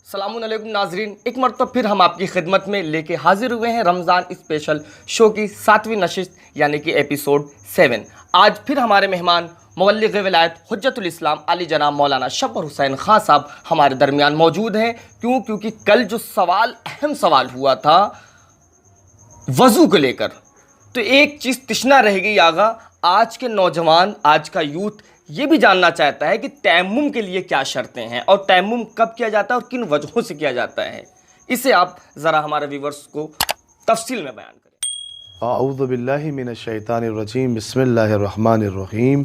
السلام علیکم ناظرین، ایک مرتبہ پھر ہم آپ کی خدمت میں لے کے حاضر ہوئے ہیں رمضان اسپیشل شو کی 7ویں نشست یعنی کہ ایپیسوڈ 7۔ آج پھر ہمارے مہمان مبلغ ولایت حجت الاسلام علی جناب مولانا شبر حسین خان صاحب ہمارے درمیان موجود ہیں۔ کیونکہ کل جو اہم سوال ہوا تھا وضو کو لے کر، تو ایک چیز تشنا رہ گئی آغا، آج کے نوجوان، آج کا یوتھ یہ بھی جاننا چاہتا ہے کہ تیمم کے لیے کیا شرطیں ہیں اور تیمم کب کیا جاتا ہے اور کن وجہوں سے کیا جاتا ہے۔ اسے آپ ذرا ہمارے ویورز کو تفصیل میں بیان کریں۔ اعوذ باللہ من الشیطان الرجیم، بسم اللہ الرحمن الرحیم،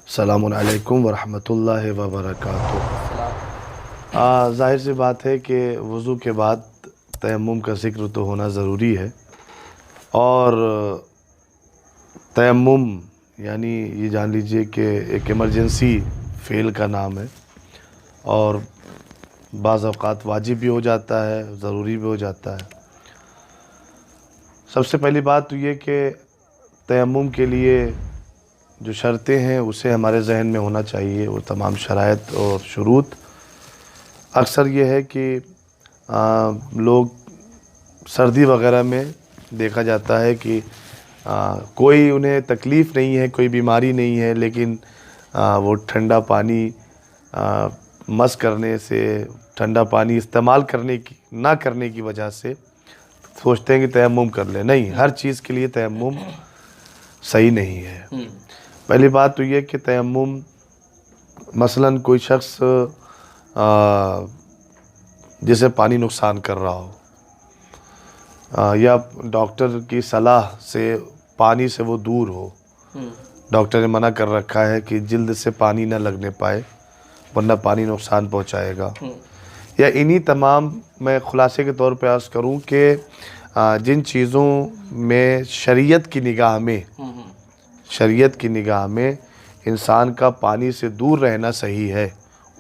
السلام علیکم ورحمۃ اللہ وبرکاتہ۔ ظاہر سی بات ہے کہ وضو کے بعد تیمم کا ذکر تو ہونا ضروری ہے، اور تیمم یعنی یہ جان لیجئے کہ ایک ایمرجنسی فعل کا نام ہے، اور بعض اوقات واجب بھی ہو جاتا ہے، ضروری بھی ہو جاتا ہے۔ سب سے پہلی بات تو یہ کہ تیمم کے لیے جو شرطیں ہیں اسے ہمارے ذہن میں ہونا چاہیے، وہ تمام شرائط اور شروط۔ اکثر یہ ہے کہ لوگ سردی وغیرہ میں دیکھا جاتا ہے کہ کوئی انہیں تکلیف نہیں ہے، کوئی بیماری نہیں ہے، لیکن وہ ٹھنڈا پانی مس کرنے سے، ٹھنڈا پانی استعمال نہ کرنے کی وجہ سے سوچتے ہیں کہ تیمم کر لیں۔ نہیں، ہر چیز کے لیے تیمم صحیح نہیں ہے۔ پہلی بات تو یہ کہ تیمم مثلاً کوئی شخص جسے پانی نقصان کر رہا ہو، یا ڈاکٹر کی صلاح سے پانی سے وہ دور ہو، ڈاکٹر نے منع کر رکھا ہے کہ جلد سے پانی نہ لگنے پائے ورنہ پانی نقصان پہنچائے گا، یا انہی تمام، میں خلاصے کے طور پہ عرض کروں کہ جن چیزوں میں شریعت کی نگاہ میں انسان کا پانی سے دور رہنا صحیح ہے،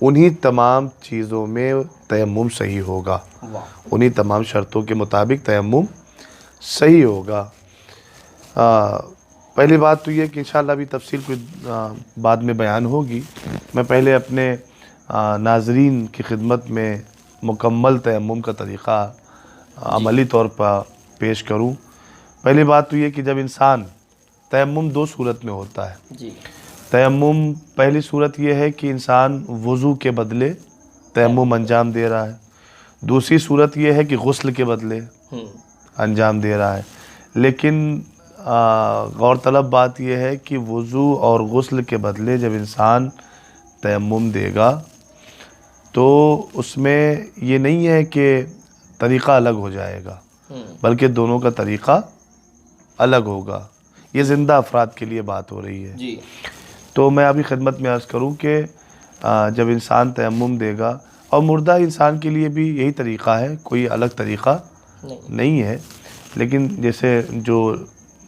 انہی تمام چیزوں میں تیمم صحیح ہوگا، انہی تمام شرطوں کے مطابق تیمم صحیح ہوگا۔ پہلی بات تو یہ کہ انشاءاللہ بھی تفصیل کوئی بعد میں بیان ہوگی، میں پہلے اپنے ناظرین کی خدمت میں مکمل تیمم کا طریقہ عملی طور پر پیش کروں۔ پہلی بات تو یہ کہ جب انسان تیمم دو صورت میں ہوتا ہے۔ تیمم پہلی صورت یہ ہے کہ انسان وضو کے بدلے تیمم انجام دے رہا ہے، دوسری صورت یہ ہے کہ غسل کے بدلے انجام دے رہا ہے۔ لیکن غور طلب بات یہ ہے کہ وضو اور غسل کے بدلے جب انسان تیمم دے گا تو اس میں یہ نہیں ہے کہ طریقہ الگ ہو جائے گا، بلکہ دونوں کا طریقہ الگ ہوگا۔ یہ زندہ افراد کے لیے بات ہو رہی ہے۔ تو میں ابھی خدمت میں عرض کروں کہ جب انسان تیمم دے گا، اور مردہ انسان کے لیے بھی یہی طریقہ ہے، کوئی الگ طریقہ نہیں ہے، لیکن جیسے جو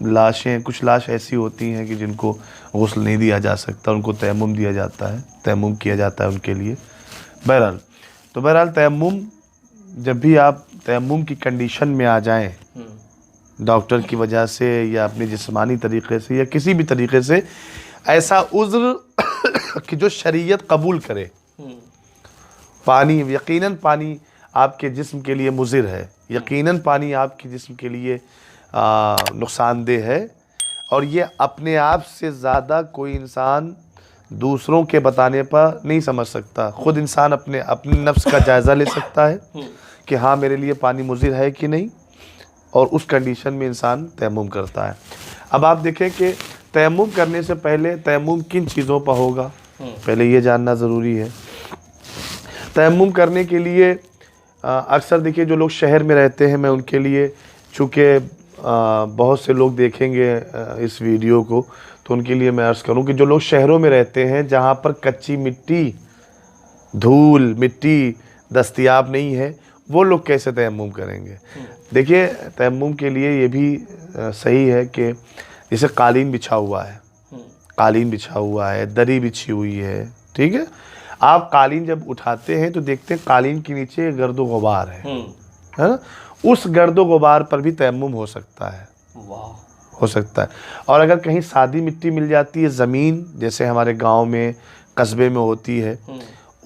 لاشیں، کچھ لاش ایسی ہوتی ہیں کہ جن کو غسل نہیں دیا جا سکتا، ان کو تیمم دیا جاتا ہے، تیمم کیا جاتا ہے ان کے لیے۔ بہرحال تیمم، جب بھی آپ تیمم کی کنڈیشن میں آ جائیں، ڈاکٹر کی وجہ سے یا اپنے جسمانی طریقے سے یا کسی بھی طریقے سے، ایسا عذر کہ جو شریعت قبول کرے، پانی، یقیناً پانی آپ کے جسم کے لیے مضر ہے، یقیناً پانی آپ کے جسم کے لیے نقصان دہ ہے، اور یہ اپنے آپ سے زیادہ کوئی انسان دوسروں کے بتانے پر نہیں سمجھ سکتا۔ خود انسان اپنے نفس کا جائزہ لے سکتا ہے کہ ہاں میرے لیے پانی مضر ہے کہ نہیں، اور اس کنڈیشن میں انسان تیمم کرتا ہے۔ اب آپ دیکھیں کہ تیمم کرنے سے پہلے تیمم کن چیزوں پر ہوگا، پہلے یہ جاننا ضروری ہے۔ تیمم کرنے کے لیے اکثر دیکھیے جو لوگ شہر میں رہتے ہیں، میں ان کے لیے، چونکہ بہت سے لوگ دیکھیں گے اس ویڈیو کو، تو ان کے لیے میں عرض کروں کہ جو لوگ شہروں میں رہتے ہیں جہاں پر کچی مٹی، دھول، مٹی دستیاب نہیں ہے، وہ لوگ کیسے تیمم کریں گے؟ دیکھیے تیمم کے لیے یہ بھی صحیح ہے کہ جیسے قالین بچھا ہوا ہے، دری بچھی ہوئی ہے، ٹھیک ہے، آپ قالین جب اٹھاتے ہیں تو دیکھتے ہیں قالین کے نیچے گرد و غبار ہے نا، اس گرد و غبار پر بھی تیمم ہو سکتا ہے، اور اگر کہیں سادی مٹی مل جاتی ہے، زمین جیسے ہمارے گاؤں میں، قصبے میں ہوتی ہے،